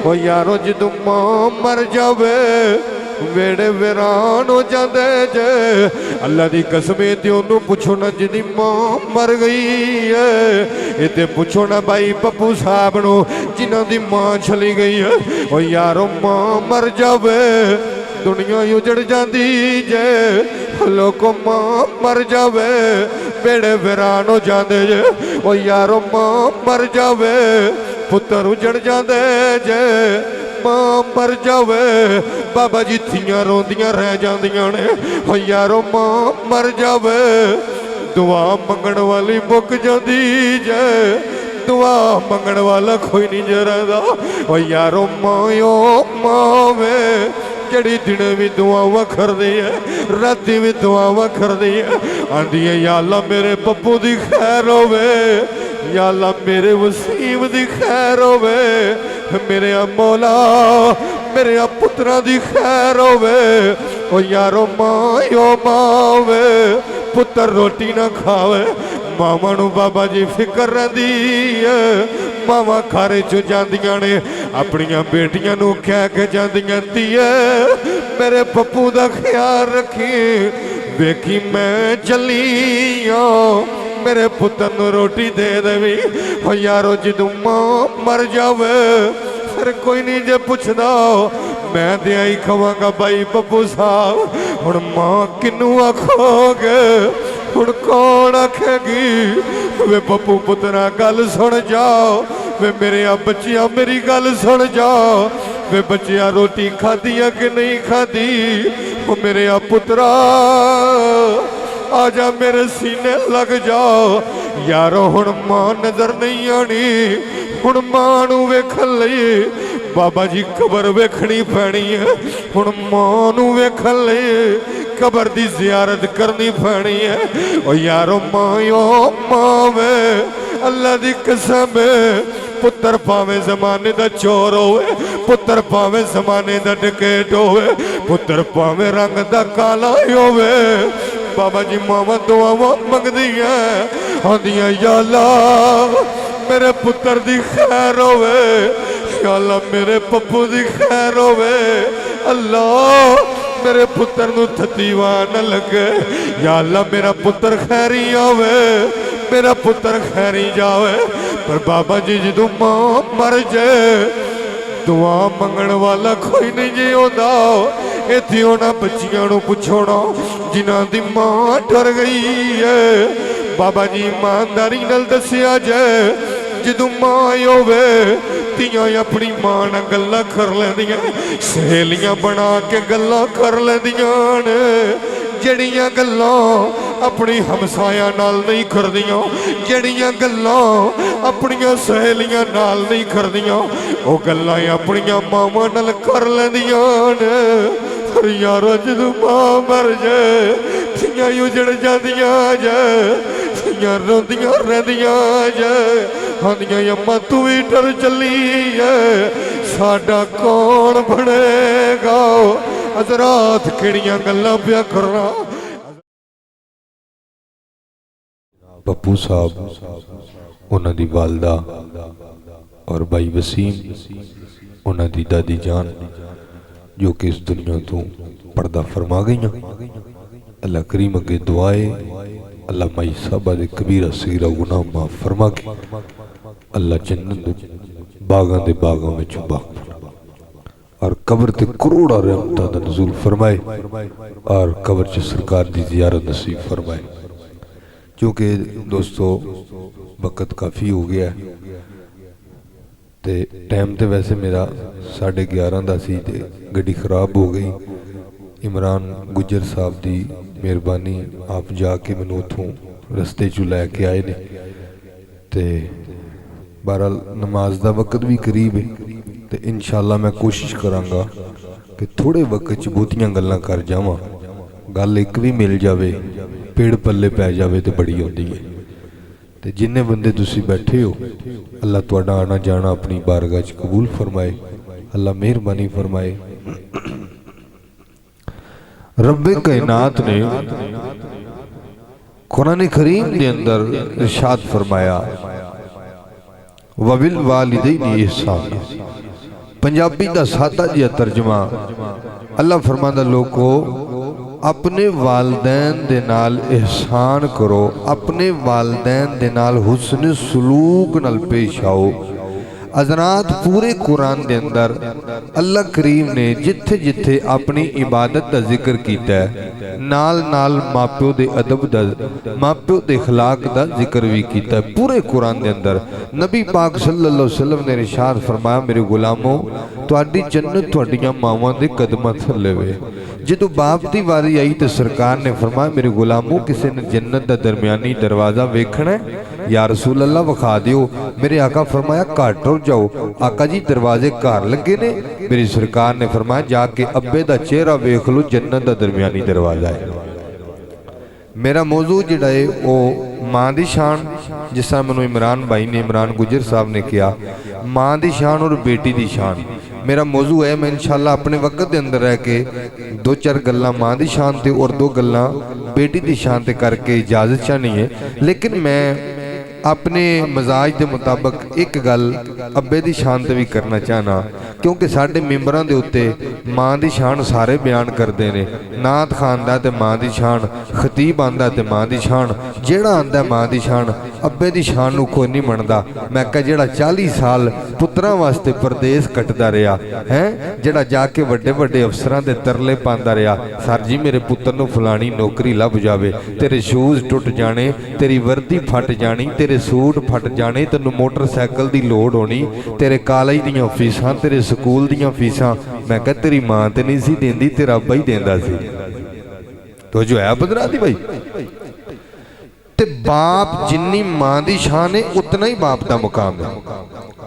ओ यारो जदों मां मर जावे वेड़े वीरान हो जाते जे। अल्लाह की कसम ते ओनू पुछो ना जिदी मां मर गई है। ये पुछो ना भाई पप्पू साहब नू जिन्हां दी मां चली गई है। ओ यारो मां मर जावे दुनिया उजड़ जाती जे। लोगों मां मर जावे बेड़े वीरान हो जाते जे। ओ यारो मां मर जावे पुत्र उजड़ जाते जे। मां मर जावे बाबा जी थियां रोंदियां रह जांदियां ने। ओ यारो मां मर जावे दुआ मंगण वाली मुक जाती जे। दुआ मंगण वाला कोई नहीं जे रहिंदा। ओ यारो मां वे जड़ी दिन भी दुआवां करदी है राती भी दुआवां करदी है। आंदी है या अल्लाह मेरे पप्पू दी खैर होवे, या अल्लाह मेरे वसीम दी खैर होवे, मेरे मौला मेरे पुत्रा दी खैर होवे। ओ यारो मां वे पुत्र रोटी ना खावे मावां नू बाबा जी फिक्र रहिंदी है। मावां खारे चो जांदियां ने अपनियां बेटियां नू कह के जांदियां धीए मेरे पप्पू दा ख्याल रखी वेखी मैं चली मेरे पुत्र नू रोटी दे देवी। ओ यारो जदों मां मर जावे फिर कोई नहीं जे पुछदा मैं ते आई खवांगा भाई पप्पू साहब हुण मां किनू आखोगे हुण कौन आखेगी। वे पप्पू पुत्रा गल सुन जाओ वे मेरे बच्चिया मेरी गल सुन जाओ वे बच्चिया रोटी खाधी है कि नहीं खाधी। वो मेरे पुत्रा आजा मेरे सीने लग जाओ। यारो हुण मां नजर नहीं आनी हुण मां नू वेखण लई बाबा जी कबर वेखनी पैनी है। हुण मां नू वेखण लई कबर दी जियारत करनी पैनी है। ओ यारो मां वे अल्लाह दी कसम पुत्र भावें जमाने दा चोर होवे पुत्र भावें जमाने दा डकैत होवे पुत्र भावें रंग दा काला होवे बाबा जी मावां दुआवां मंगदियां आंदियां या अल्लाह मेरे पुत्र दी खैर होवे, या अल्लाह मेरे पप्पू दी खैर होवे। अल्लाह मेरे पुत्र नू थतीवा न लगे, या अल्लाह मेरा पुत्र खैरी होवे, मेरा पुत्र खैरी जावे। पर बाबा जी जदों मां मर जाए दुआ मंगण वाला कोई नहीं जी होंदा। इत्थे उन्हां बच्चियां नू पुछो ना जिन्हां दी मां डर गई है। बाबा जी ईमानदारी नाल दस्सिया जाए जदों मां होवे तियां अपनी मां नाल गल्लां कर लैंदियां सहेलियां बना के गल्लां कर लैंदियां ने जड़ियां गल्लां अपनी हमसायां नाल नहीं करदियां जड़ियां गल्लां अपनियां सहेलियां नाल नहीं करदियां ओ गल्लां अपनियां मावां नाल कर लैंदियां ने। पर यारो जदों मां मर जाए थियां उजड़ जांदियां जाए थियां रोंदियां रहिंदियां जाए आंदियां अम्मा तू भी डर चली है साडा कौन बनेगा। हज़रात किहड़ियां गल्लां पिया करना। पप्पू साहब उन्हां दी वालदा और भाई वसीम उन्हां दी दादी जान जो कि इस दुनिया तो पर्दा फरमा गई। अल्लाह करीम अगे दुआए अल्लाह माई साहबा दे कबीरा सगीरा गुनाह माफ फरमा के अल्लाह जन्नत बागां दे बागां विच बाग और कब्र ते करोड़ा रहमतां दा नज़ूल फरमाए और कब्र च सरकार दी ज़ियारत नसीब फरमाए। क्योंकि दोस्तों वक़्त काफ़ी हो गया ते टाइम तो वैसे मेरा 11:30 दा सी ते गड्डी खराब हो गई। इमरान गुजर साहब दी मेहरबानी आप जाके मैनू उतों रस्ते चो लैके आए ने ते बहरहाल नमाज दा वक़्त भी करीब है तो इंशाअल्लाह मैं कोशिश करांगा कि थोड़े वक्त च बहुतियां गल्लां कर जावां गल एक भी मिल जाए पेड़ पल्ले पै जाए तो बड़ी होंदी है। तो जिन्ने बंदे तुसी बैठे हो अल्लाह तुहाडा आना जाना अपनी बारगाह च कबूल फरमाए अल्लाह मेहरबानी फरमाए। रब्बे कायनात ने कुरान करीम के अंदर इरशाद फरमाया वबिल वालिदैनि इहसाना पंजाबी दा सादा जिहा तर्जमा अल्लाह फरमांदा लोगो अपने वालदैन दे नाल एहसान करो, अपने वालदैन दे नाल हुस्न सलूक नाल पेश आओ। हज़रात पूरे कुरान दे अंदर अल्लाह करीम ने जिथे जिथे अपनी इबादत का जिक्र किया है नाल नाल माप्यो दे अदब दा माप्यो दे अखलाक दा जिक्र भी किया है। पूरे कुरान दे अंदर नबी पाक सल्लल्लाहु अलैहि वसल्लम ने इरशाद फरमाया, मेरे गुलामों तुहाडी जन्नत तुहाडियां मावां दे कदमां थल्ले वे। जदों बाप दी वारी आई तो सरकार ने फरमाया, मेरे गुलामों किसी ने जन्नत दा दरमियानी दरवाज़ा वेखना है या रसूल अल्लाह विखा दिओ। मेरे आका फरमाया घट हो जाओ, आका जी दरवाजे घर लगे ने। मेरी सरकार ने फरमाया जाके अब्बे दा चेहरा वेख लो, जन्नत दा दरमियानी दरवाज़ा है। मेरा मौजू जिहड़ा है वो माँ की शान, जिस तरह मैनू इमरान भाई ने इमरान गुजर साहब ने कहा माँ की शान और बेटी की शान। मेरा मौजू है मैं इंशाअल्लाह अपने वक्त के अंदर रह के दो चार गल्लां माँ की शान ते और दो गल्लां बेटी की शान ते करके इजाजत चाहनी है। लेकिन मैं अपने मजाज के मुताबिक एक गल अब्बे की शान ते भी करना चाहना, क्योंकि साढ़े मैंबरां दे उत्ते माँ की शान सारे बयान करते हैं। नात खान दा ते माँ की शान, खतीब आंदा ते माँ की शान, जेड़ा आंदा माँ की शान, अब्बे की शान नूं कोई नहीं मनदा। मैं कहा जेड़ा 40 साल पुत्रां वास्ते परदेस कटदा रहा है, जेड़ा जाके वड्डे वड्डे अफसरां दे तरले पांदा रहा, सर जी मेरे पुत्र नूं फलानी नौकरी लभ जावे, तेरे शूज़ टुट जाने, तेरी वर्दी फट जानी, तेरे सूट फट जाने, तेनू मोटरसाइकिल की लोड़ होनी, तेरे कॉलेज दीयां फीसां, तेरे स्कूल दीयां फीसां। मैं कहा तेरी मां तो नहीं सी देंदी, तेरा अब्बा ही देंदा सी। तो जो है बदरा दी भाई ते बाप जिन्नी मां की शान है उतना ही बाप का मुकाम है।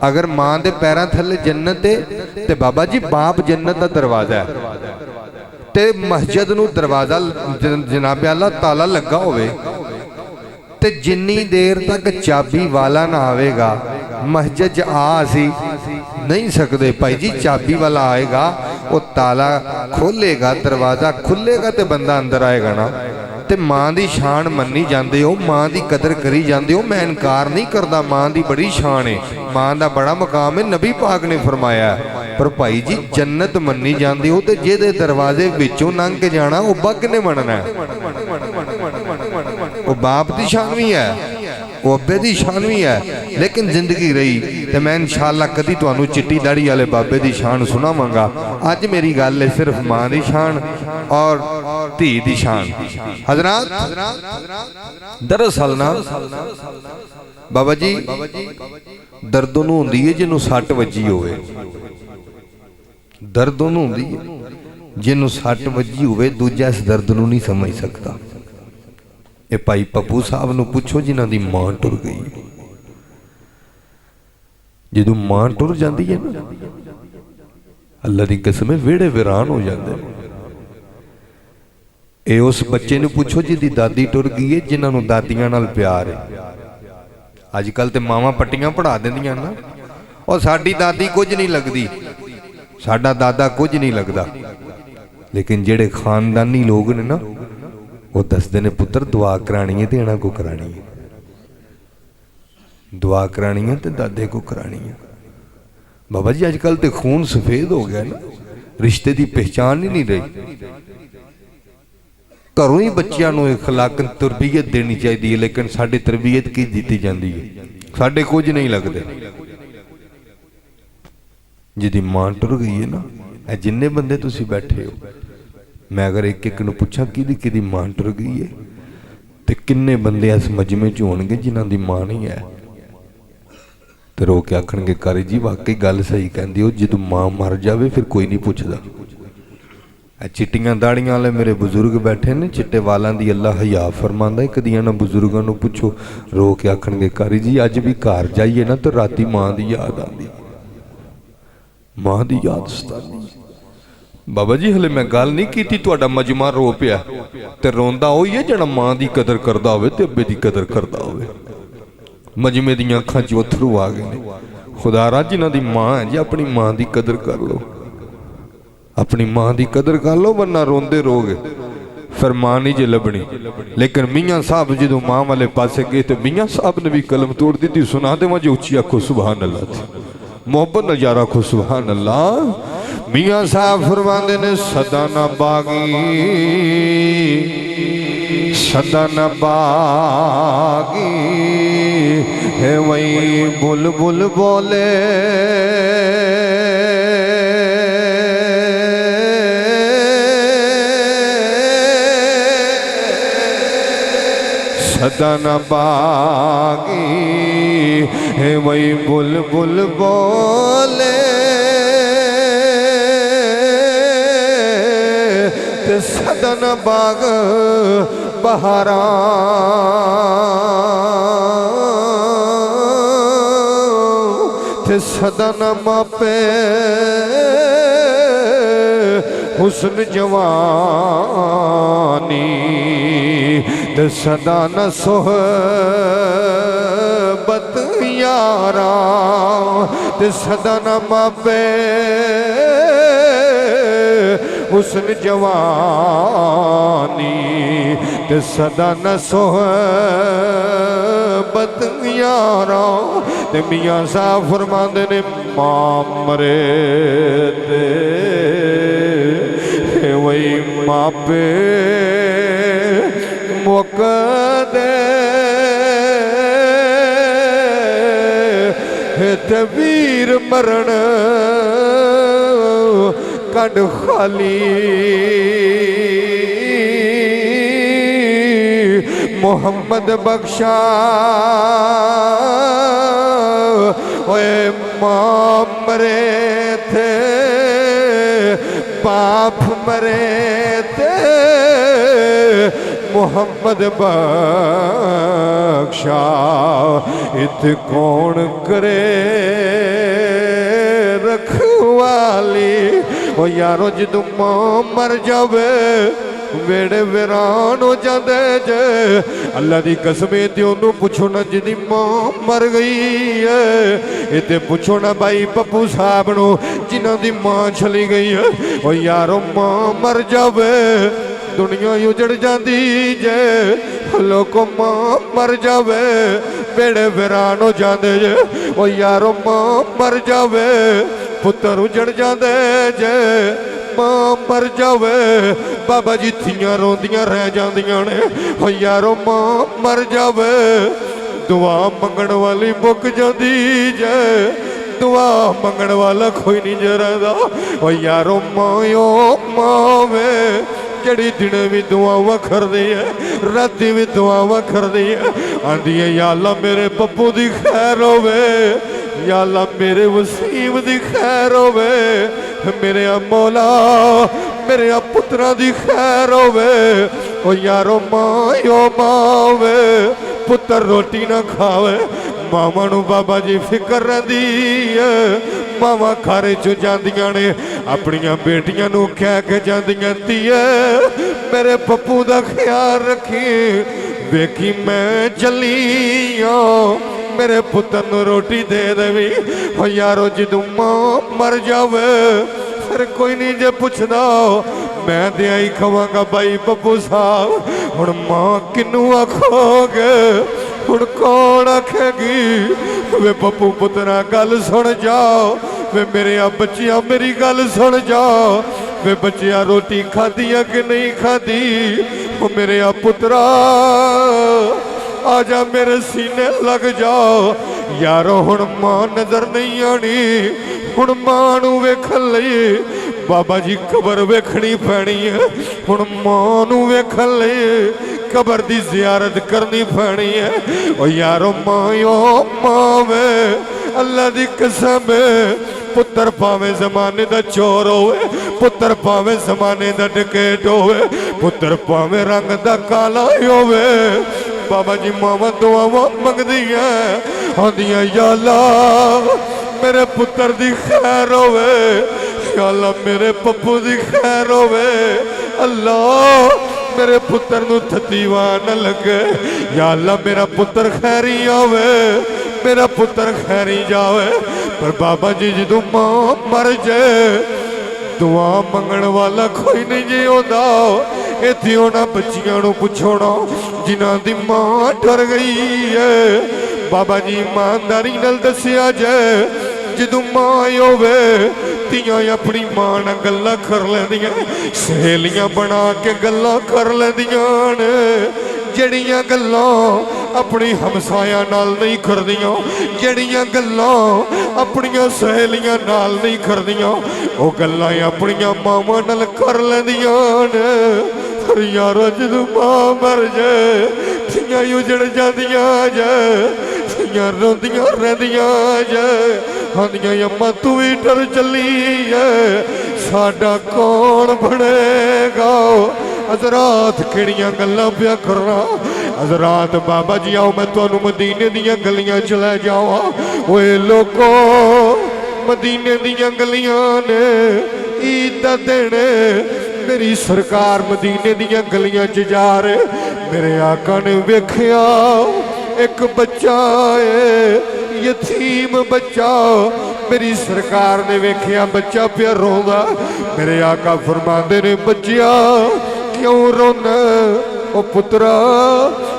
अगर मां के पैरों थले जन्नत है तो बाबा जी बाप जन्नत का दरवाजा है। ते मस्जिद नूं दरवाजा जनाबे अल्लाह ताला लगा होवे ते जिन्नी देर तक चाबी वाला ना आवेगा मस्जिद च आ असी नहीं सकते। भाई जी चाबी वाला आएगा वो ताला खोलेगा, दरवाज़ा खुलेगा तो बंदा अंदर आएगा ना। ते मां की शान मन्नी जाते हो, मां की कदर करी जाते हो, मैं इनकार नहीं करता, मां की बड़ी शान है, मां का बड़ा मकाम है, नबी पाक ने फरमाया। पर भाई जी जन्नत मन्नी जाती हो तो जिहदे दरवाजे विचों लंघ के जाना वो बग ने मनना है। वो बाप की शान भी है, वो अब्बे की शान भी है। लेकिन जिंदगी रही तो मैं इंशाअल्लाह कदी तुहानू चिट्टी दाड़ी वाले बाबे की शान सुनावांगा। अज मेरी गल है सिर्फ मां की शान और धी की शान। हजरात दरअसल ना बाबा जी दर्द उन्होंने होंदी है जिन्हों सट वजी होवे, दर्द उन्होंने होंदी है जिन्हों सट वजी होवे, दूजा इस दर्द नूं नहीं समझ सकता। ये भाई पप्पू साहब नूं पुछो जिन्हां दी मां टुर गई। जदों मां टुर जाती है ना अल्लाह दी कसम वेड़े वीरान हो जाते हैं। ये उस बच्चे नूं पुछो जिहदी दादी टुर गई है, जिन्हां नूं दादियां नाल प्यार है। अजकल तो मावां पट्टियां पढ़ा देंदियां ना, और साडी दादी कुछ नहीं लगती, साडा दादा कुछ नहीं लगता। लेकिन जेड़े खानदानी लोग ने ना वो दसदे ने पुत्र दुआ करानी है तो इन्हां को करानी है, दुआ करानी है तो दादे को करानी है। बाबा जी अजकल तो खून सफेद हो गया ना, रिश्ते की पहचान ही नहीं रही। घरों ही बच्चों को अखलाकन तरबीयत देनी चाहिए, लेकिन साडी तरबीयत की दी जाती है, साडे कुछ नहीं लगते। जिहदी मां टुर गई है ना, जिन्ने बंदे तुसीं बैठे हो, मैं अगर एक एक नूं पुछां कि मां टुर गई है तो किन्ने बंदे इस मजमे च होणगे जिन्हां दी मां नहीं है। तो रो के आखणगे कारी जी वाकई गल सही कहंदे हो, जदों मां मर जावे फिर कोई नहीं पुछदा। चिट्टियां दाड़ियां वाले मेरे बुजुर्ग बैठे ने, चिट्टे वालों की अल्लाह हया फरमांदा। कदी इन्हां बुजुर्गों नूं पुछो, रो के आखणगे कारी जी अज भी घर जाइए ना तो राती मां की याद आती, मां की याद सताती। बाबा जी हले मैं गल नहीं की, तुहाडा मजमा रो पिया ते रोंदा होई है जिहड़ा मां की कदर करदा होवे ते अब्बे की कदर करदा होवे। मजमे दीयां अखां च अथरू आ गए। खुदारा जिन्हां दी मां है जी अपनी मां की कदर कर लो, अपनी मां की कदर कर लो, वरना रोंदे रोगे फिर मां नहीं जे लभनी। लेकिन मियाँ साहब जो मां वाले पासे गए तो मियाँ साहब ने भी कलम तोड़ दी थी। सुना दे मुझे उच्ची आखो सुभान अल्लाह थी। मोहब्बत नाल यार आखो सुभान अल्लाह। मियाँ साहब फरमांदे ने सदा ना बागी सदा न बागी है वही बुलबुल बोले सदा न बागी है वही बुलबुल बोले ते सदा न बाग बहारा ते सदा न मापे हुस्न जवानी ते सदा न सोहबत यारा ते सदा न मापे हुस्न जवानी ते सदा न सोहबत यारा ते मियाँ साहब फरमांदे ने मां मरे ते वही मापे मुकदे ते वीर मरण कंड खाली मोहम्मद बख्शा ओए मां मरे थे बाप मरे थे मोहम्मद बख्शा इत कौन करे रखवाली। ओ यारो जदों मां मर जावे वेड़े वीरान हो जाते जे अल्लाह दी कसमें ते ओनू पुछो ना जिदी मां मर गई है। इते पुछो ना भाई पप्पू साहब नू जिन्हां दी मां चली गई है। ओ यारो मां मर जावे दुनिया उजड़ जाती जे लोको मां मर जावे बेड़े वीरान हो जाते जे। ओ यारो मां मर जावे पुत्र उजड़ जाते जे मां मर जावे बाबा जी थियां रोंदियां रह जांदियां ने। ओ यारो मां मर जावे दुआ मंगण वाली मुक जाती जे दुआ मंगण वाला कोई नहीं जे रहिंदा। ओ यारो मां वे जड़ी दिने भी दुआवां करदी है राती भी दुआवां करदी है आंदी है या अल्लाह मेरे पप्पू दी खैर होवे या अल्लाह मेरे वसीम दी खैर होवे मेरे मौला मेरे पुत्रा दी खैर होवे। ओ यारो मां वे पुत्र रोटी ना खावे मावां नू बाबा जी फिक्र रहिंदी है। मावां खारे चो जांदियां ने अपनियां बेटियां नू कह के जांदियां धीए मेरे पप्पू दा ख्याल रखी वेखी मैं चली मेरे पुत्र नू रोटी दे देवी। ओ यारो जदों मां मर जावे फिर कोई नहीं जे पुछदा मैं ते आई खवांगा भाई पप्पू साहब हुण मां किनू आखोगे हुण कौन आखेगी वे पप्पू पुत्रा गल सुन जाओ वे मेरे बच्चिया मेरी गल सुन जाओ वे बच्चिया रोटी खाधी है कि नहीं खाधी। वो मेरे पुत्रा आजा मेरे सीने लग जाओ यारो हुण मां नजर नहीं आनी हुण मां नू वेखण लई बाबा जी कबर वेखनी पैनी है हुण मां नू वेखण लई कबर दी जियारत करनी पैनी है। ओ यारो मां वे अल्लाह दी कसम पुत्र पावे जमाने दा चोर होवे पुत्र पावे जमाने दा डकैत होवे पुत्र पावे रंग दा काला होवे बाबा जी मावां दुआवां मंगदियां आंदियां या अल्लाह मेरे पुत्र दी खैर होवे या अल्लाह मेरे पप्पू दी खैर होवे अल्लाह मेरे पुत्र नू थतीवा न लगे या अल्लाह मेरा पुत्र खैरी होवे मेरा पुत्र खैरी जावे। पर बाबा जी जदों मां मर जाए दुआ मंगण वाला कोई नहीं जी होंदा। इत्थे उन्हां बच्चियां नूं पुछो ना जिन्हां दी मां डर गई है बाबा जी ईमानदारी नाल दस्सिया जाए जदों मां होवे तियां अपनी मां नाल गल्लां कर लैंदियां, सहेलियां बना के गल्लां कर लैंदियां ने, जड़ियां गल्लां अपनी हमसाया नाल नहीं करदियां, जड़ियां गल्लां अपनियां सहेलियां नाल नहीं करदियां, वो गल्लां अपनियां मावां नाल कर लैंदियां ने। पर यारो जदों मां मर जाए थियां उजड़ जांदियां जे, थियां रोंदियां रहिंदियां जे, आंदियां अम्मा तू भी डर चली है, साडा कौन बनेगा। हजरात किहड़ियां गल्लां पिया करना, हजरात बाबा जी आओ मैं तुहानू मदीने दियां गलियां च लै जावां। ओए लोको मदीने दियां गलियां ने, ईद दा दिन मेरी सरकार मदीने दियां गलियां च जा रहे, मेरे आका ने वेखिया एक बच्चा है यतीम बच्चा, मेरी सरकार ने वेखिया बच्चा पिया रोंदा, मेरे आका फरमांदे ने बच्चिया क्यों रोना, ओ पुत्रा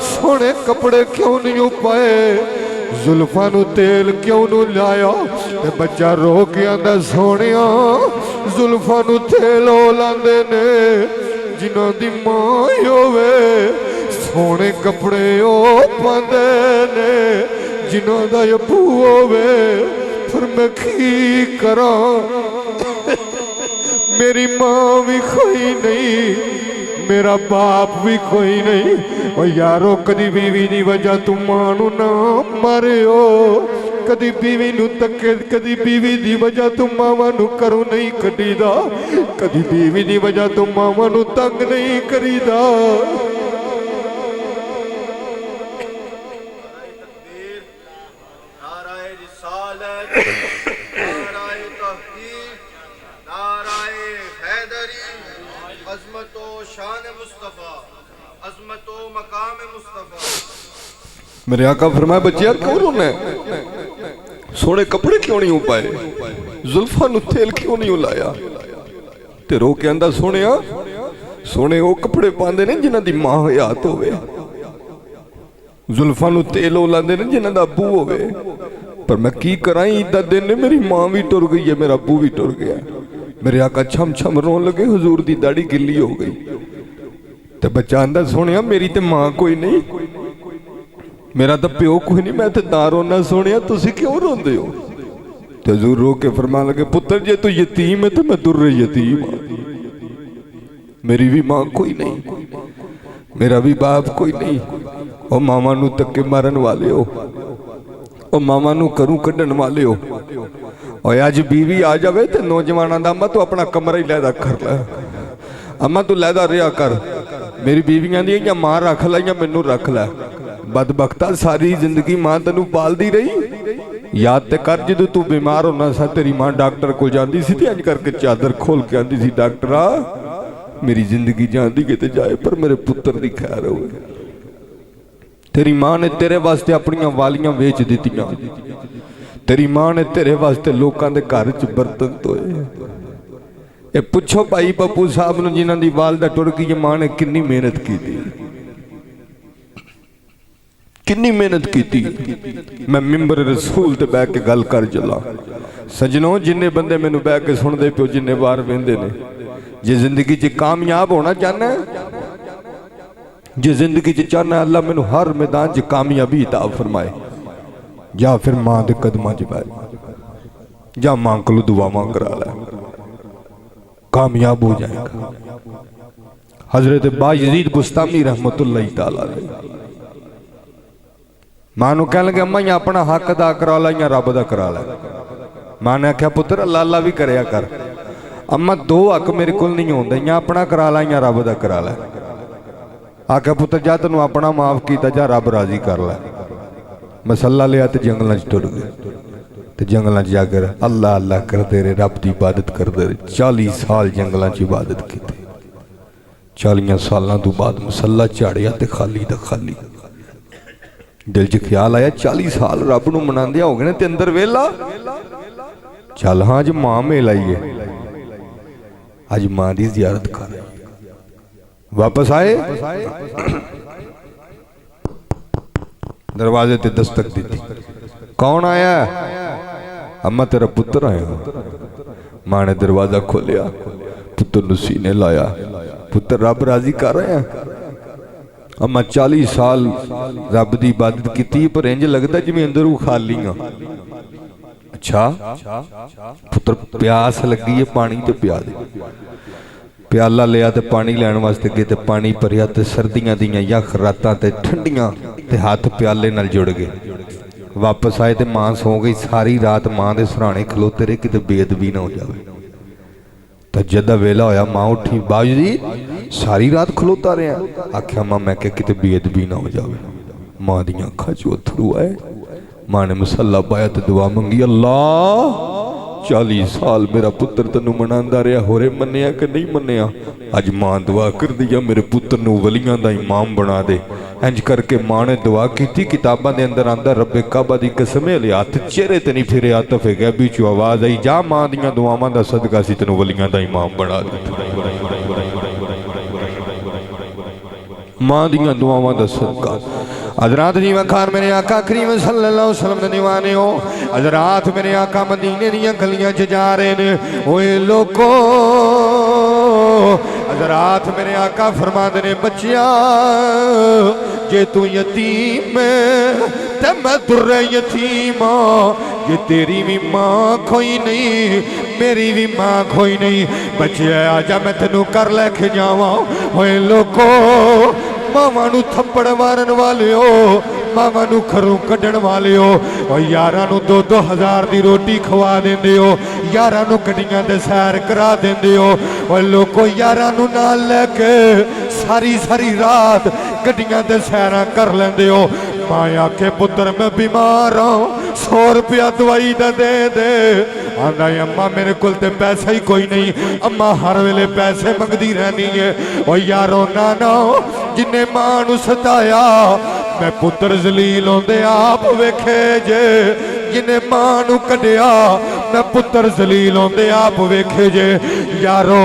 सोने कपड़े क्यों नहीं पाए, जुल्फां नू तेल क्यों नू लाया। ते बच्चा रो के आंदा सोनिया जुल्फां नू तेल लांदे ने जिन्हां दी मां होवे, सोने कपड़े ओ पांदे ने जिन्हां दा अबू होवे। फिर मैं की करा मेरी मां भी कोई नहीं, मेरा बाप भी कोई नहीं। ओ यारो कदी बीवी दी वजह तू मां नू ना मारियो, कदी बीवी नू तके, कदी बीवी दी वजह तू मावां नू करूं नहीं कढीदा, कदी बीवी दी वजह तू मावां नू तंग नहीं करीदा। मेरे आका फरमाया बच्चिया क्यों रोना है, सोने कपड़े क्यों नहीं पाए, जुल्फां नू तेल क्यों नहीं लाया। ते रो के आंदा सोनिया सोने वो कपड़े पांदे ने जिन्हां दी मां हयात होवे, जुल्फां नू तेल लांदे ने जिन्हां दा अबू होवे। पर मैं की करां ईद दा दिन मेरी मां भी टुर गई है, मेरा अबू भी टुर गया। मेरे आका छम छम रोन लगे, हुजूर दी दाढ़ी गिल्ली हो गई। ते बच्चा आंदा सोनिया मेरी ते मां कोई नहीं, मेरा तो प्यो कोई नहीं, मैं तो ना रोना सोनिया तुसी क्यों रोंदे हो। ते हुजूर रो के फरमान लगे पुत्र जे तू यतीम है तो मैं दुर्रे यतीम हाँ, मेरी भी मां कोई नहीं, मेरा भी बाप कोई नहीं। ओ मामा नू तक्के मारन वाले हो, ओ मामा नू करूं कढ़न वाले हो। और अज बीवी आ जावे तो नौजवाना दा अम्मा तू अपना कमरा ही लैदा कर लै, अम्मा तू लैदा रिहा कर, मेरी बीवियां दी या मां रख लै या मैनू रख लै। बदबख्ता सारी जिंदगी मां तेनू पालदी रही। याद ते कर जदों तू बीमार होना सा तेरी मां डॉक्टर को जाती सी, इंज करके चादर खोल के आती सी डॉक्टरा मेरी जिंदगी जाती किते जाए पर मेरे पुत्र दी खैर होवे। तेरी मां ने तेरे वास्ते अपनियां वालियां वेच दित्तियां, तेरी मां ने तेरे वास्ते लोकां दे घर च बर्तन धोए। ये पुछो भाई पप्पू साहब नूं जिन्हां दी वालदा टुर गई मां ने किन्नी मेहनत की, किन्नी मेहनत की। मैं मिंबर रसूल ते बह के गल कर चला सजनों, जिन्ने बंदे मैनू बह के सुनते पियो, जिन्ने बार वेंदे ने, जे जिंदगी च कामयाब होना चाहना है, जे जिंदगी च चाहना अल्लाह मैनू हर मैदान च कामयाबी अता फरमाए, या फिर मां दे कदमां च बैठ जा, मां कोलों दुआवां करा लै, कामयाब हो जाएगा। हजरत बायजीद बुस्तामी रहमतुल्लाह तआला अलैह मां नूं कह लगे अम्मा या अपना हक अदा करा ला या रब दा करा ला। मां ने आख्या पुत्र अल्लाह अल्लाह भी करया कर, अम्मा दो हक मेरे कोल नहीं होंदे, या अपना करा ला या रब दा करा ला। आख्या पुत्र जा तेनू अपना माफ किया जा रब राजी कर ला। मसला लिया तो जंगलों च टुर गए, तो जंगलों च जाकर अल्लाह अल्लाह करते रहे, रब की इबादत करते रहे। 40 साल जंगलों च इबादत की। 40 सालों तो बाद मसला झाड़िया तो खाली दा खाली। दिल च ख्याल आया 40 साल रब नूं मनांदे हो गए ते अंदर वेला, चल हाँ अज मां मिल आईए, अज मां की जियारत कर। वापस आए, दरवाजे ते दस्तक दी, कौन आया? अम्मा तेरा पुत्र आया। मां ने दरवाजा खोलिया, पुत्र नूं सीने लाया, पुत्र रब राजी कर रहे हैं। अम्मा 40 साल रब की इबादत की, पर इंज लगता जिवें अंदरों खाली हाँ। अच्छा पुत्र प्यास लगी है, पानी तो पिया दे। प्याला लिया तो पानी लैण वास्ते गए तो पानी भरिया, तो सर्दियां दियां यख रातां ते ठंडियां, ते हाथ प्याले नाल जुड़ गए। वापस आए तो मां सौ गई। सारी रात मां दे सराणे खलोते रहे किते बेअदबी ना हो जाए। तो जदा वेला होया मां उठी, बाबू जी सारी रात खलोता रहा। आख्या मां मैं क्या किते बेअदबी ना हो जाए। मां दी अखां चों अथरू आए। मां ने मसला पाया तो दुआ मंगी, अल्लाह 40 साल मेरा पुत्र तेनू मनांदा रहा, होरे मन्निया कि नहीं मन्निया। अज मां दुआ कर दिया मेरे पुत्र नू वलियां दा इमाम बना दे। इंज करके मां ने दुआ की। किताबां दे अंदर आंदा, रब्बे काबा दी कसम है, हाथ चेहरे ते नहीं फिरे, आतफ गैबी चो आवाज आई, जा मां दियां दुआवां दा सदका सी तेनू वलियां दा इमाम बना दे। मां दियां दुआवां दा सदका। हज़रात जीवा खान मेरे आका करीम सल्लल्लाहु अलैहि वसल्लम दे दीवाने हो। हज़रात मेरे आका मदीने दियां गलियां च जा रहे ने। ओए लोको, हज़रात मेरे आका फरमाते ने, बच्चिया जे तू यतीम ते मैं दुर्रे यतीम, जे तेरी भी मां खोई नहीं मेरी भी मां खोई नहीं। बच्चिया आजा मैं तेनू कर लेके जावा। ओए लोको, मावां नू थप्पड़ मारन वाले हो, मावां नू घरों कड्ढण वाले हो, और यारां नू 2-2 हज़ार दी रोटी खवा देंदे हो, यारां नू गड्डियां दे सैर करा देंदे हो। और लोको यारां नू नाल लैके सारी सारी रात गड्डियां दे सैरां कर लेंदे हो। मां आखे पुत्र मैं बीमार हाँ, 100 रुपया दवाई दा दे दे। आंदा अम्मा मेरे कोल ते पैसा ही कोई नहीं। अम्मा हर वेले पैसे मंगदी रहनी है। और यारो नाना जिन्ने मां नू सताया, मैं पुत्र जलील होंदे आप वेखे जे। जिन्ने मां नू कढ़िया, मैं पुत्र जलील होंदे आप वेखे जे। यारो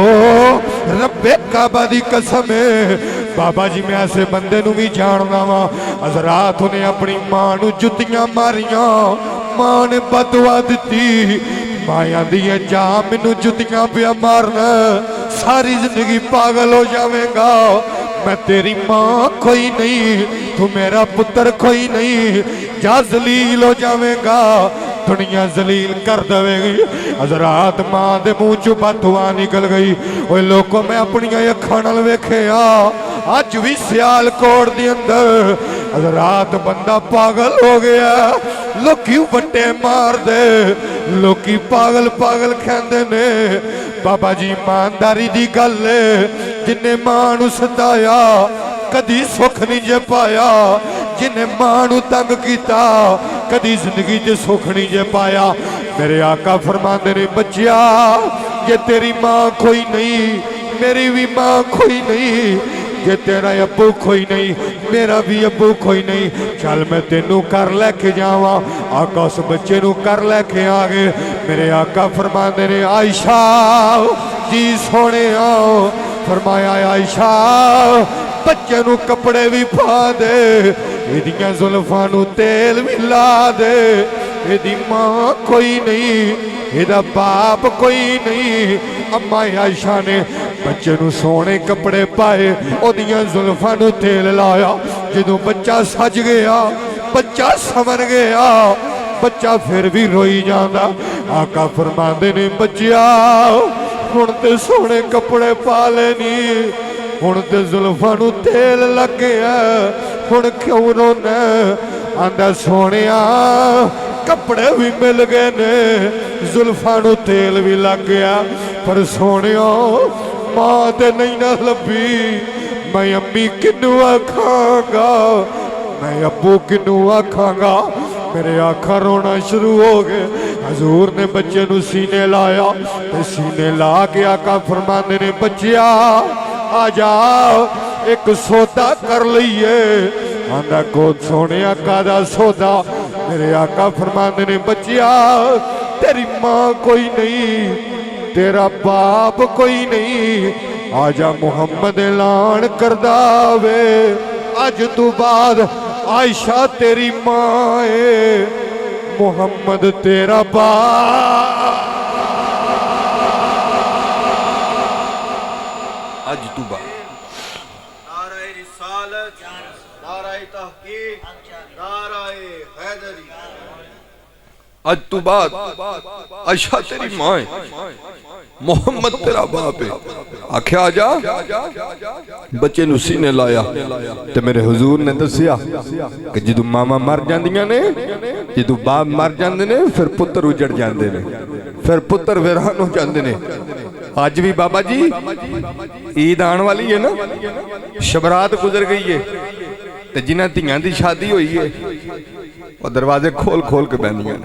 रब्बे काबा दी कसम है, बाबा जी मैं ऐसे बंदे नू भी जानदा वा। हज़रात उन्हें अपनी मां नू जुत्तियां मारियां, मां ने बददुआ दिती। माया दी जा मैनू जुत्तियां पिया मारना, सारी जिंदगी पागल हो जावेगा। मैं तेरी मां कोई नहीं, तू मेरा पुत्र कोई नहीं, जा जलील हो जावेगा, दुनिया जलील कर देवेगी। हज़रात मां दे मुंह चों बददुआ निकल गई। ओए लोको मैं अपनी अखां नाल वेखिया, अज भी सियालकोट दे अंदर हज़रात बंदा पागल हो गया। लोकी वट्टे मार दे, लोकी पागल पागल कहंदे ने। बाबा जी ईमानदारी दी गल है, जिन्ने मां नू सताया कदी सुख नहीं जे पाया, जिन्ने मां नू तंग किया कदी जिंदगी च सुख नहीं जे पाया। मेरे आका फरमांदे ने, बच्चिया जे तेरी मां कोई नहीं मेरी भी मां कोई नहीं, जे तेरा अब्बू कोई नहीं मेरा भी अब्बू कोई नहीं, चल मैं तेनू कर लैके जावा। आका उस बच्चे नू कर लैके आ गए। मेरे आका फरमांदे ने, आयशा जी सोने आओ, फरमाया आयशा बच्चे नू कपड़े भी पा दे, इहदियां जुल्फां नू तेल भी ला दे। इहदी मां कोई नहीं, इहदा बाप कोई नहीं। अम्मा आयशा ने बच्चे नू सोने कपड़े पाए, ओदियां जुल्फां नू तेल लाया। जदों बच्चा सज गया, बच्चा संवर गया, बच्चा फिर भी रोई जांदा। आका फरमांदे ने, बच्चिया हुण ते सोने कपड़े पा लेनी, हुण ते जुल्फां नू तेल लग गया, हुण क्यों रोना। आंदा सोनिया कपड़े भी मिल गए ने, जुल्फां नू तेल भी लग गया, पर सोनिया मां ते नहीं ना लभी। मैं अम्मी किनू आखांगा, मैं अब्बू किनू आखांगा। मेरे आखा रोना शुरू हो गए। हजूर ने बच्चे नू सीने लाया, ते सीने ला के आका फरमांदे ने, बच्चिया आ जाओ एक सौदा कर लईए। आंदा को सोने कादा सौदा। मेरे आका फरमांदे ने, बच्चिया तेरी मां कोई नहीं, तेरा बाप कोई नहीं, आजा मुहम्मद ऐलान करदा वे, अज तू बाद आयशा तेरी मां है। मुहम्मद तेरा बाप अज तू बाद नाराए रिसालत, नाराए तहकीक, नाराए हैदरी। अज तू बाद आयशा तेरी मां है, मोहम्मद तेरा बाप है। आख्या आजा, बच्चे नूं सीने लाया ते मेरे हुजूर ने दसिया कि जदों मामा मर जांदियां ने, जदों बाप मर जांदे ने, फिर पुत्र उजड़ जांदे ने, फिर पुत्र वीरान हो जांदे ने। अज भी बाबा जी ईद आने वाली है ना, शबरात गुजर गई है, ते जिन्हां धीआं दी शादी हुई है वो दरवाजे खोल खोल के बहदियां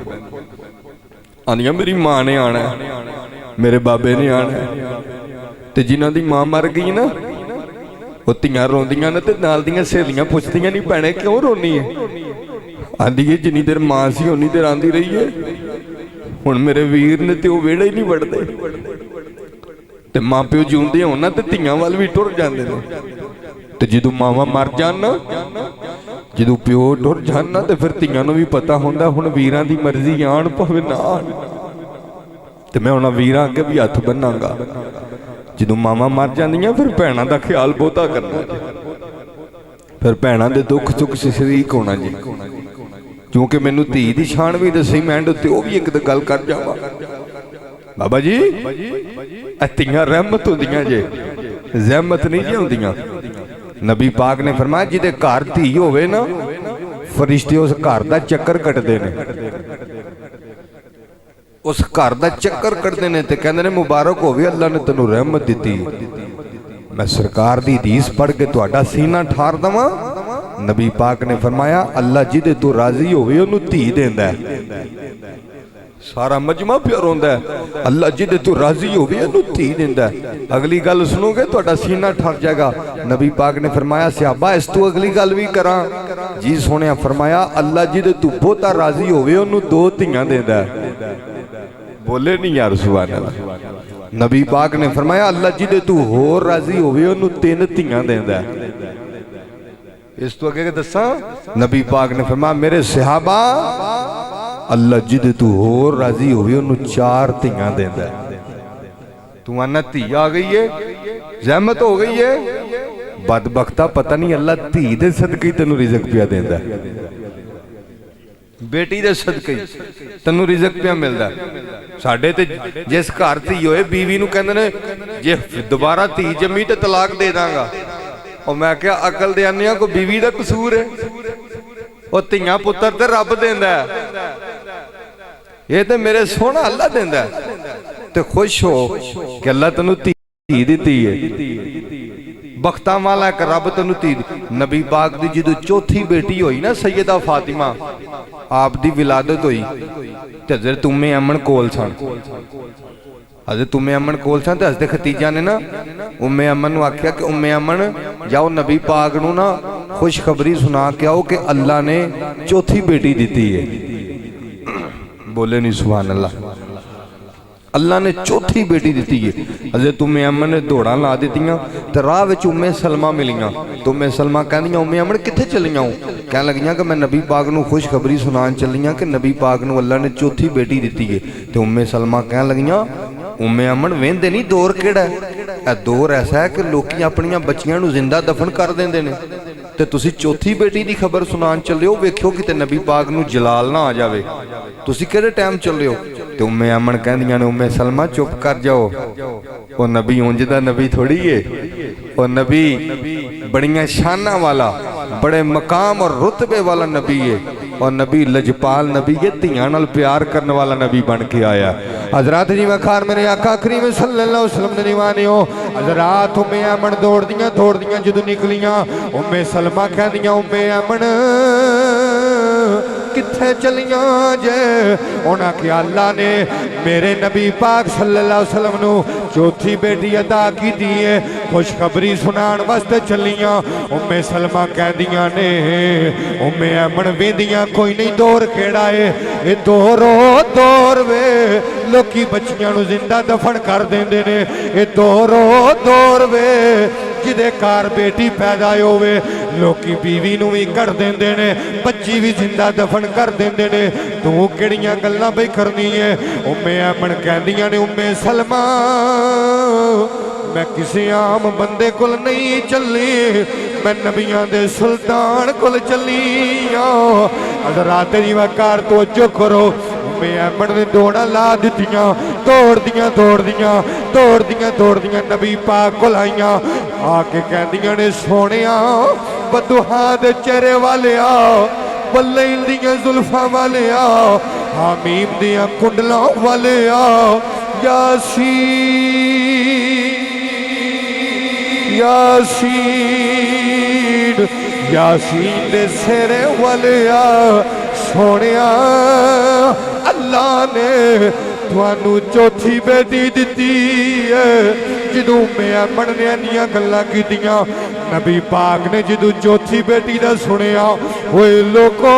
आंदियां मेरी मां ने आना है, मेरे बाबे ने आना है। ते जिन्हां दी मां मर गई ना वो धीआं रोंदियां ने ते नाल दियां सहेलियां पुछदियां नहीं भैणे क्यों रोनी है, आंदी है जिन्नी देर मां सी उन्नी देर आंदी रही है, हुण मेरे वीर ने ते वो वेड़े ही नहीं वड़दे। ते मां प्यो जिउंदे होण ना ते धीआं वल भी टुर जांदे ने, ते जदों मावां मर जाण ना, जदों प्यो टुर जाण ना, ते फिर धीआं नूं भी पता हुंदा हुण वीरां दी मर्जी आण भावें ना आण, ते मैं हुण वीरां अगे भी हत्थ बन्नांगा। जदों मावां मर जांदियां फिर भैणां दा ख्याल बहुता करना जी, फिर भैणां दे दुख सुख शरीक होना जी। क्योंकि मैनूं धी दी शान भी दसी, मैं उत्ते वो भी एक गल कर जावां बाबा जी, धीआं रहमत होंदियां जे, ज़हमत नहीं जी होंदियां। नबी पाक ने फरमाया जिहदे घर धी होवे ना, फरिश्ते उस घर दा चक्कर कटदे ने, उस घर दा चक्कर कटदे ने ते कहंदे ने मुबारक होवे अल्लाह ने तैनूं रहमत दित्ती। मैं सरकार दी हदीस पढ़ के तुहाडा सीना ठार दवां। नबी पाक ने फरमाया अल्लाह जिहदे तो राजी होवे ओनूं धी देंदा है। सारा मजमा पिया रोंदा है, अल्लाह जिहदे तो राजी होवे ओनूं धी देंदा है। अगली गल सुनोगे तुहाडा सीना ठर जाएगा। नबी पाक ने फरमाया सहाबा इस तो अगली गल भी करां जी। सोहणिया फरमाया अल्लाह जिहदे तो बहुता राजी होवे ओनूं दो धीआं देंदा है। बोले नहीं यार सुभान अल्लाह। नबी पाक ने फरमाया अल्लाह जिहदे तू होर राजी होवे ओनूं तीन धीआं देंदा है। इस तो अगे दसा नबी पाक ने फरमाया मेरे सहाबा अल्लाह जिहदे तू होर राजी होवे ओनूं चार धीआं देंदा है। तू आना धी आ गई है, रहमत हो गई है, बदबख्ता पता नहीं अल्लाह धी दे सदके तैनूं रिज़क पिया देंदा है, बेटी दे सदके तैनूं रिज़क पिया मिलदा। साडे ते जिस घर धी होए बीवी नूं कहंदे ने जे दोबारा धी जम्मी ते तलाक दे दांगा। और मैं क्या अकल दे आने को बीवी दा कसूर है, और धीआं पुत्तर ते रब देंदा है, ये ते मेरे सोहना अल्लाह देंदा है। ते खुश हो कि अल्लाह तैनूं धी दित्ती है, बख्तां वाला एक रब तैनूं धी। नबी पाक दी जदों चौथी बेटी होई ना सैयदा फातिमा, आप दी विलादत हुई ते हज़रत उम्मे अमन कोल सन। हज़रत उम्मे अमन कोल सन ते हज़रत खतीजा ने ना उम्मे अमन नूं आख्या कि उम्मे अमन जाओ नबी पाक नूं ना खुशखबरी सुना के आओ कि अल्लाह ने चौथी बेटी दित्ती है। बोले नहीं सुभान अल्लाह। अल्लाह ने चौथी बेटी दी है। हज़रत उम्मे अमन ने दौड़ा ला दित्तियां ते राह विच उम्मे सलमा मिलियां। तो उम्मे सलमा कहंदियां उम्मे अमन कित्थे चलियां हो? कहन लगियां कि मैं नबी पाक नूं खुशखबरी सुनान चलियां कि नबी पाक नूं अल्लाह ने चौथी बेटी दित्ती है। ते उम्मे सलमा कहन लगियां उम्मे अमन वेंदे नहीं दौर केड़ा है? दौर ऐसा है कि लोग अपनियां बच्चियां नूं जिंदा दफन कर देंदे ने ते तुसी चौथी बेटी दी खबर सुनान चले हो, वेखियो किते नबी पाक नूं जलाल ना आ जावे, तुसी किहड़े टाइम चले हो? ते उम्मे अमन कहंदियां ने उम्मे सलमा चुप कर जाओ, ओ नबी उंज दा नबी थोड़ी है, ओ नबी बड़ियां शाना वाला बड़े मकाम और रुतबे वाला नबी है, और नबी लजपाल नबी है, धीआं नाल प्यार करने वाला नबी बन के आया। हजरात जी वखार मेरे आका करीम सल्लल्लाहु अलैहि वसल्लम दे दीवानियो, हजरात उम्मे अमन दौड़दियां जदों निकलियां उम्मे सलमा कहंदियां उम्मे अमन कित्थे चलियां जे? उन्हां कि अल्लाह ने मेरे नबी पाक सल्लल्लाहु अलैहि वसल्लम नूं चौथी बेटी अता की दी है, खुशखबरी सुनान वास्ते चलियां। उम्मे सलमा कहदियां ने उम्मे अमन वेंदियां कोई नहीं दौर केड़ा है? ये दौर वे लोकी बच्चियां नूं जिंदा दफन कर देंदे ने, ये दौर वे जिदे घर बेटी पैदा होवे लोकी बीवी नूं भी कढ़ देंदे ने, बच्ची भी जिंदा दफन कर देंदे ने। तू किहड़ियां गल्लां बई करनी है? उम्मे ऐमन कहंदियां ने उम्मे सलमा मैं किसी आम बंदे कोल नहीं चली, मैं नबियां दे सुल्तान कोल चली हज़रात जी वकार तो जो करो। उम्मे ऐमन ने दौड़ा ला दित्तियां, दौड़दियां नबी पाक कोल आईयां। आके कहंदियां ने सोहणिया बदुहा दे चेहरे वाले आ, बल्लैल दियां जुल्फां वाले आ, हामीम दियां कुंडलां वाले आ, यासीन दे सेरे वाले आ। सोहणिया अल्लाह ने तुहानू चौथी बेटी दिती है। जदों मैं मड़ने इन्नियां गल्लां कीतियां, नबी पाक ने जदों चौथी बेटी दा सुनिया, ओए लोको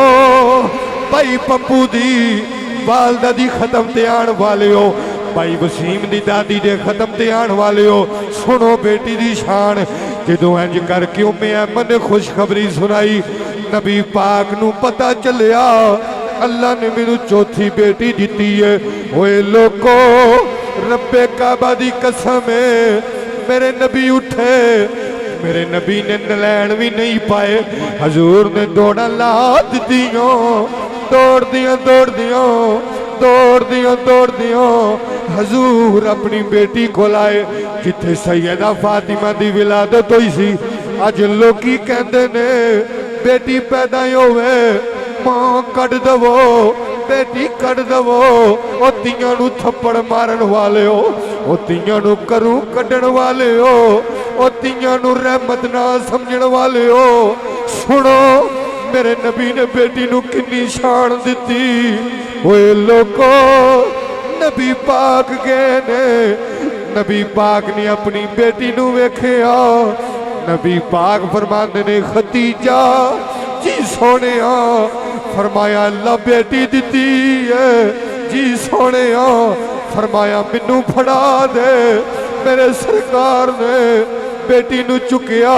भाई पप्पू दी वालदा दी खत्म ते आण वाले हो, भाई वसीम दी दादी दे खत्म ते आण वाले हो, सुनो बेटी दी शान। जदों इंज करके उम्मे अहमद ने खुशखबरी सुनाई, नबी पाक नू पता चलिया अल्लाह ने मैनू चौथी बेटी दी है। ओए लोको रब्बे काबा दी कसम है, मेरे नबी उठे, मेरे नबी ने नलैन भी नहीं पाए। हजूर ने दौड़ा ला दित्तियां, दौड़दियां हजूर अपनी बेटी को आए जिथे सैयदा फातिमा दी विलादत हुई सी। अज लोकी कहंदे ने बेटी पैदा होवे मां कट दवो, बेटी कट दवो। ओ तियां नू थप्पड़ मारन वाले हो, ओ तियां नू करूं कड्डण वाले हो, ओ तियां नू रहमत ना समझण वाले हो। सुनो मेरे नबी ने बेटी नू किन्नी शान दिती। ओए लोको नबी पाक गए ने, नबी पाक ने अपनी बेटी नू वेखिया। नबी पाक फरमांदे ने खतीजा जी सोने फरमाया अल्लाह बेटी दिती है जी सोने, फरमाया मैनू फड़ा दे। मेरे सरकार ने बेटी नू चुकिया,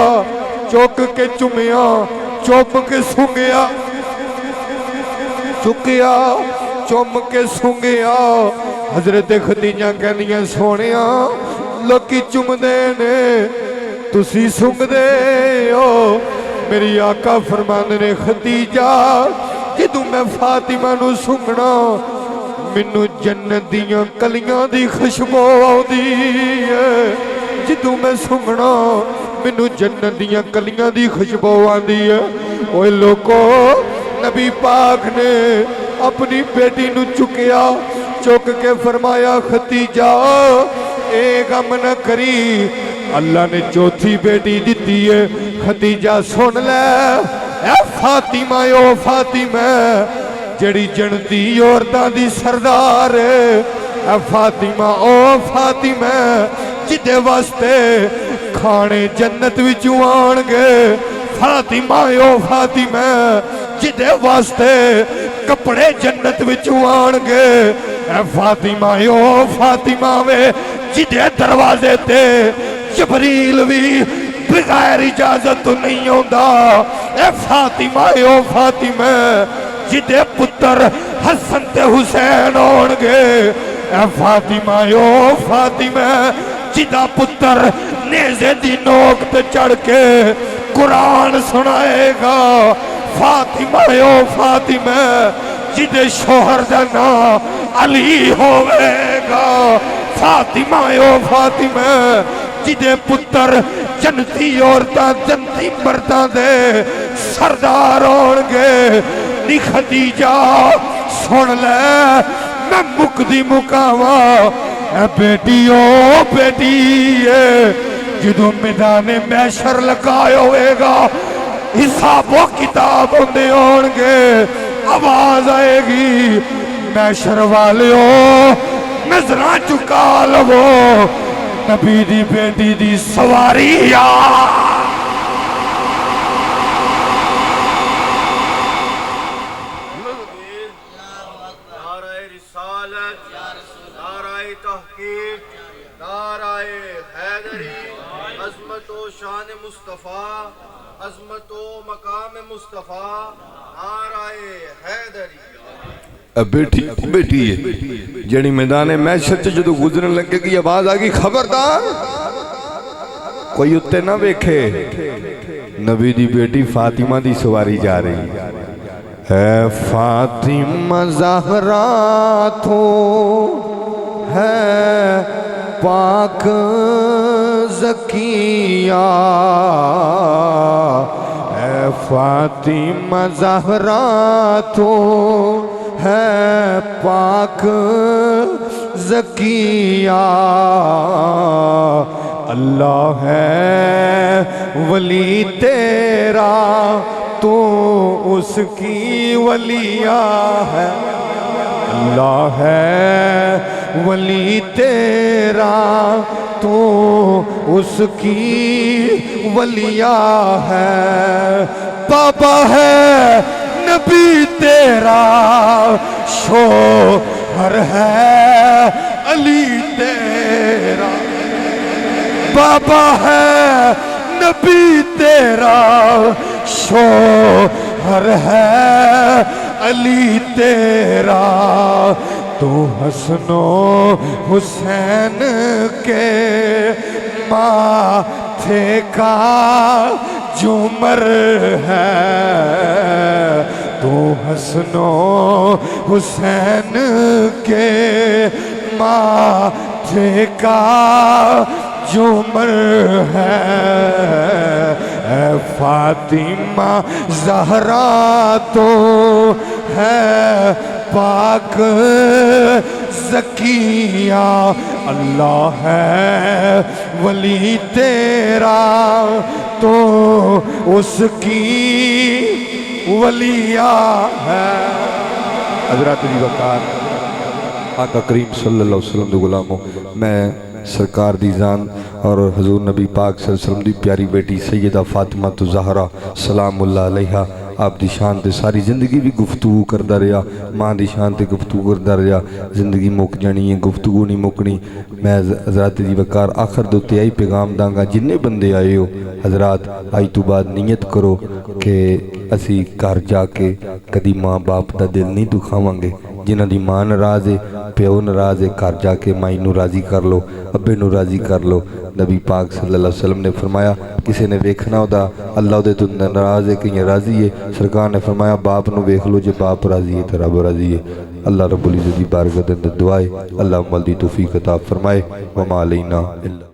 चुक के चुमिया, चुम के सूंघिया, चुकिया चुम के सूंघिया। हजरत खदीजा कहंदियां सोने लोकी चुमदे ने तुसी सूंघदे हो। मेरी आका फरमांदे ने खदीजा जदों मैं फातिमा नू सूंघना मैनू जन्नत दियां कलियां दी खुशबू आउंदी है। जदों मैं सूंघना मैनू जन्नत दियां कलियां दी खुशबू आंदी है। ओए लोको नबी पाक ने अपनी बेटी नू चुकिया, चुक के फरमाया खतीजा ए गम न करी, अल्लाह ने चौथी बेटी दी है। खतीजा सुन ले ए फातिमा, ओ फातिमा जड़ी जनती औरतां दी सरदार है। ए फातिमा ओ फातिमा जिदे वास्ते खाने जन्नत विचों आणगे। फातिमा ओ फातिमा जिदे वास्ते कपड़े जन्नत विचों आणगे। ए फातिमा ओ फातिमा वे जिदे दरवाजे ते जबरील भी बगैर इजाजत तो नहीं आंदा। ए फातिमा ओ फातिमा जिदे पुत्र हसन ते हुसैन आउणगे। ए फातिमा ओ फातिमा जिदा पुत्र नेज़े दी नोक ते चढ़ के कुरान सुनाएगा। फातिमा ओ फातिमा जिदे शोहर दा नाम अली होवेगा। फातिमा ओ फातिमा जिदे पुत्र जन्नती औरतां जन्नती मर्दां दे सरदार होणगे। नी खदीजा सुन ले मैं मुकदी मुकावा बेटी ओ बेटी है। जदों मैदाने मैशर लगाया होएगा हिसाबो किताब होंदे होणगे, आवाज आएगी मैशर वालियो नजरां चुका लवो नबी दी बेटी दी सवारी आ। नाराए रिसालत, नाराए तहकीक, नाराए हैदरी, अज़मत व शान मुस्तफ़ा। अजमतो मकाम मुस्तफ़ा नाराए हैदरी। बेटी बेटी है जड़ी मैदान मैशर च जो गुजरन लगे की आवाज आ गई खबरदार कोई उत्ते ना वेखे नबी दी बेटी फातिमा दी सवारी जा रही है फातिमा ज़हरा तो है पाक ज़किया है फातिमा ज़हरा तो है पाक ज़किया अल्लाह है वली तेरा तो उसकी वलिया है अल्लाह है वली तेरा तो उसकी वलिया है बाबा है नबी तेरा शोहर है अली तेरा बाबा है नबी तेरा शोहर है अली तेरा तो हसनो हुसैन के माथे का झूमर है तो हसनो हुसैन के माथे का झूमर है फातिमा ज़हरा तो है पाक ज़किया अल्लाह है वली तेरा तो उसकी वलिया है। हज़रत जी वक़ार आका करीम सल्लल्लाहु अलैहि वसल्लम दे गुलामों मैं सरकार दी जान और हजूर नबी पाक सल्लल्लाहु अलैहि वसल्लम दी प्यारी बेटी सैयदा फातिमा तो ज़हरा सलामुल्लाह अलैहा आप दी शान ते सारी जिंदगी भी गुफ्तगू करता रहा माँ दी शान ते गुफ्तगू करता रहा जिंदगी मुक जानी है गुफ्तगू नहीं मुकनी। मैं हज़रात जी वकार आखिर दे उत्ते आई पैगाम दांगा जिन्ने बंदे आए हो हज़रात अज तो बाद नीयत करो कि असी घर जाके कदी माँ बाप का दिल नहीं दुखावांगे जिन्हां दी मां नाराज़ है प्यो नाराज़ है घर जाके माई नूं राज़ी कर लो अब्बे नूं राज़ी कर लो। नबी पाक सल्लल्लाहु अलैहि वसल्लम ने फरमाया किसी ने वेखना उदा अल्लाह उहदे तो नाराज़ है कहीं राज़ी है सरकार ने फरमाया बाप नूं वेख लो जे बाप राज़ी है तो रब राज़ी है। अल्लाह रब्बुल इज़्ज़त दी बारगाह दे अंदर दुआ है अल्लाह अमल दी तौफीक अता फरमाए वमा अलैना इल्ला